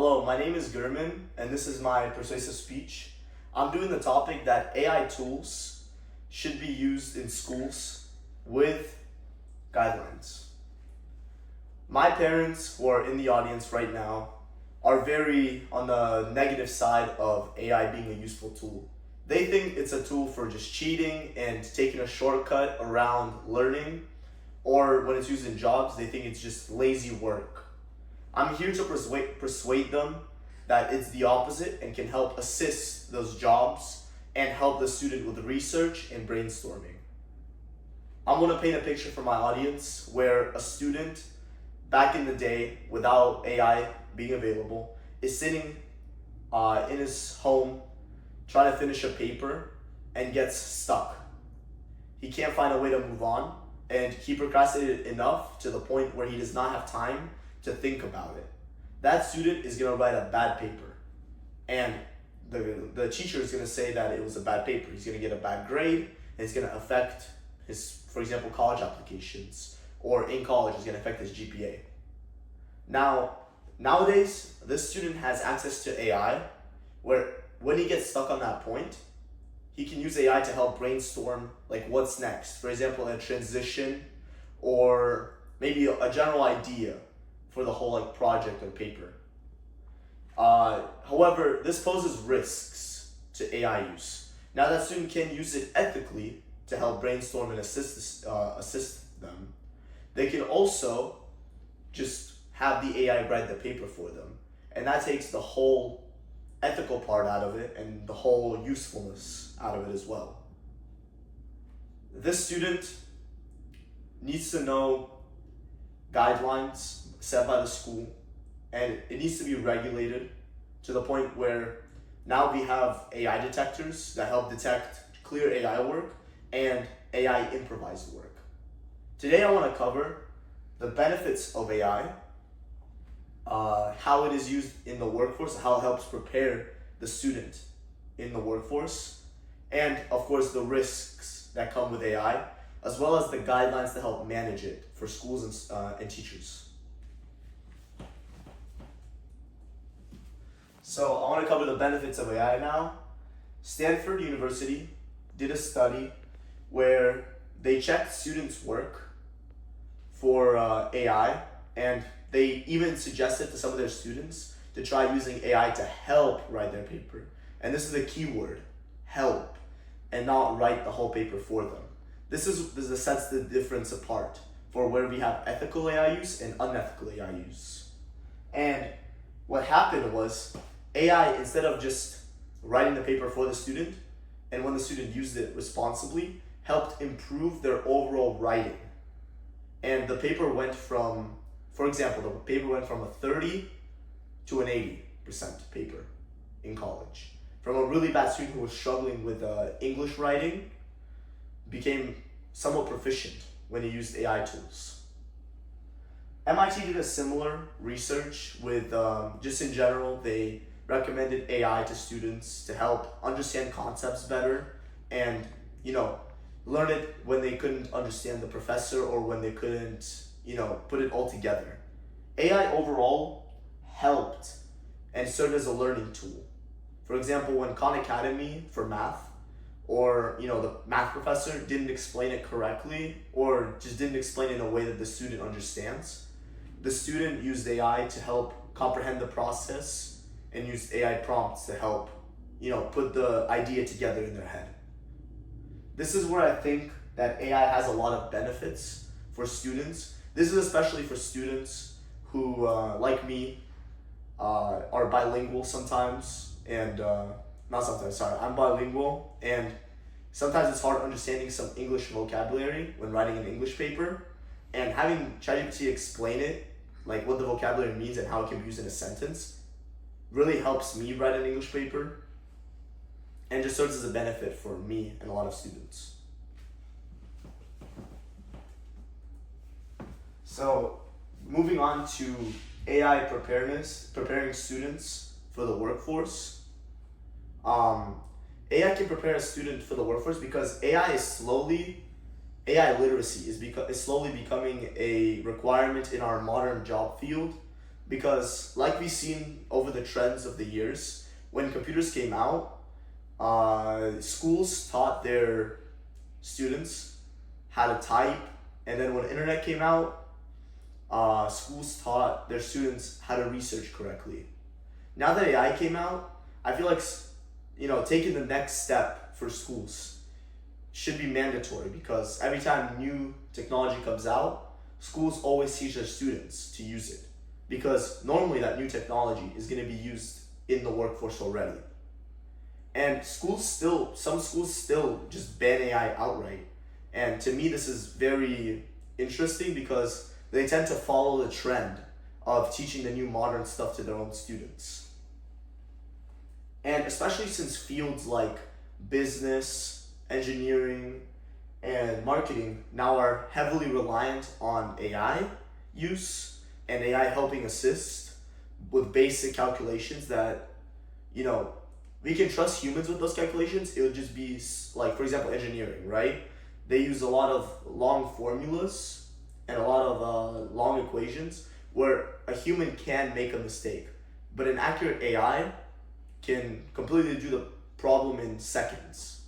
Hello, my name is Gurman, and this is my persuasive speech. I'm doing the topic that AI tools should be used in schools with guidelines. My parents, who are in the audience right now, are very on the negative side of AI being a useful tool. They think it's a tool for just cheating and taking a shortcut around learning, or when it's used in jobs, they think it's just lazy work. I'm here to persuade them that it's the opposite and can help assist those jobs and help the student with research and brainstorming. I'm going to paint a picture for my audience where a student back in the day, without AI being available, is sitting in his home trying to finish a paper and gets stuck. He can't find a way to move on, and he procrastinated enough to the point where he does not have time to think about it. That student is going to write a bad paper, and the teacher is going to say that it was a bad paper. He's going to get a bad grade, and it's going to affect his, for example, college applications, or in college, it's going to affect his GPA. Nowadays, this student has access to AI, where when he gets stuck on that point, he can use AI to help brainstorm like what's next. For example, a transition, or maybe a general idea for the whole project or paper. However, this poses risks to AI use. Now that student can use it ethically to help brainstorm and assist them. They can also just have the AI write the paper for them, and that takes the whole ethical part out of it and the whole usefulness out of it as well. This student needs to know guidelines set by the school, and it needs to be regulated to the point where now we have AI detectors that help detect clear AI work and AI improvised work. Today I want to cover the benefits of AI, how it is used in the workforce, how it helps prepare the student in the workforce, and of course the risks that come with AI, as well as the guidelines to help manage it for schools and teachers. So I want to cover the benefits of AI now. Stanford University did a study where they checked students' work for AI, and they even suggested to some of their students to try using AI to help write their paper. And this is the key word, help, and not write the whole paper for them. This sets the difference apart for where we have ethical AI use and unethical AI use. And what happened was AI, instead of just writing the paper for the student, and when the student used it responsibly, helped improve their overall writing. And the paper went from, for example, the paper went from a 30 to an 80% paper in college. From a really bad student who was struggling with English writing, became somewhat proficient when he used AI tools. MIT did a similar research with, just in general, they recommended AI to students to help understand concepts better and, learn it when they couldn't understand the professor or when they couldn't, put it all together. AI overall helped and served as a learning tool. For example, when Khan Academy for math, or the math professor didn't explain it correctly, or just didn't explain it in a way that the student understands, the student used AI to help comprehend the process and used AI prompts to help put the idea together in their head. This is where I think that AI has a lot of benefits for students. This is especially for students who, like me, are bilingual sometimes, and not sometimes, sorry, I'm bilingual, and sometimes it's hard understanding some English vocabulary when writing an English paper, and having ChatGPT explain it, like what the vocabulary means and how it can be used in a sentence, really helps me write an English paper, and just serves as a benefit for me and a lot of students. So, moving on to AI preparing students for the workforce. AI can prepare a student for the workforce because AI literacy is slowly becoming a requirement in our modern job field because like we've seen over the trends of the years, when computers came out, schools taught their students how to type, and then when internet came out, schools taught their students how to research correctly. Now that AI came out, I feel like taking the next step for schools should be mandatory, because every time new technology comes out, schools always teach their students to use it, because normally that new technology is going to be used in the workforce already. And some schools still just ban AI outright. And to me, this is very interesting because they tend to follow the trend of teaching the new modern stuff to their own students. And especially since fields like business, engineering, and marketing now are heavily reliant on AI use and AI helping assist with basic calculations that, we can trust humans with those calculations. It would just be like, for example, engineering, right? They use a lot of long formulas and a lot of long equations where a human can make a mistake, but an accurate AI can completely do the problem in seconds,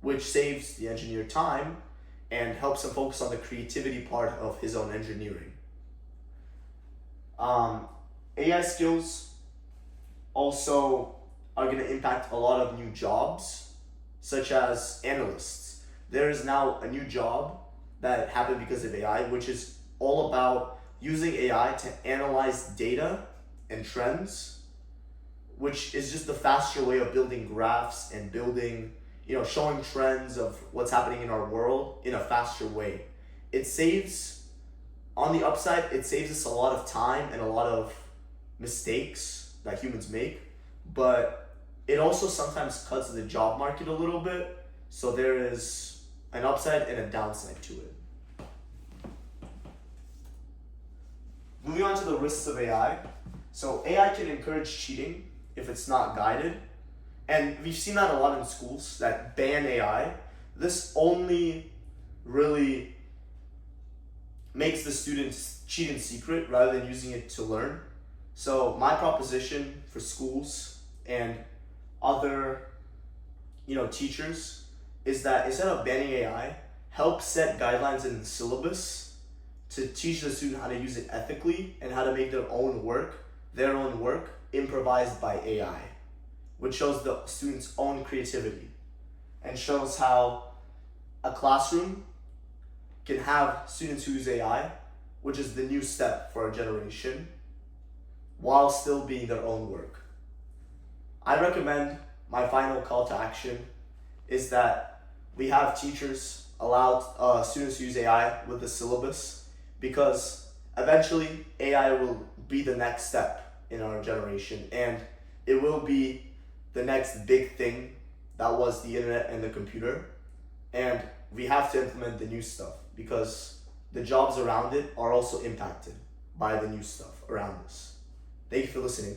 which saves the engineer time and helps him focus on the creativity part of his own engineering. AI skills also are going to impact a lot of new jobs, such as analysts. There is now a new job that happened because of AI, which is all about using AI to analyze data and trends, which is just the faster way of building graphs and building, showing trends of what's happening in our world in a faster way. On the upside, it saves us a lot of time and a lot of mistakes that humans make, but it also sometimes cuts the job market a little bit, so there is an upside and a downside to it. Moving on to the risks of AI. So AI can encourage cheating if it's not guided. And we've seen that a lot in schools that ban AI. This only really makes the students cheat in secret rather than using it to learn. So my proposition for schools and other teachers is that instead of banning AI, help set guidelines in the syllabus to teach the student how to use it ethically and how to make their own work improvised by AI, which shows the student's own creativity and shows how a classroom can have students who use AI, which is the new step for our generation, while still being their own work. I recommend my final call to action is that we have teachers allow students to use AI with the syllabus, because eventually AI will be the next step in our generation, and it will be the next big thing that was the internet and the computer, and we have to implement the new stuff because the jobs around it are also impacted by the new stuff around us. Thank you for listening.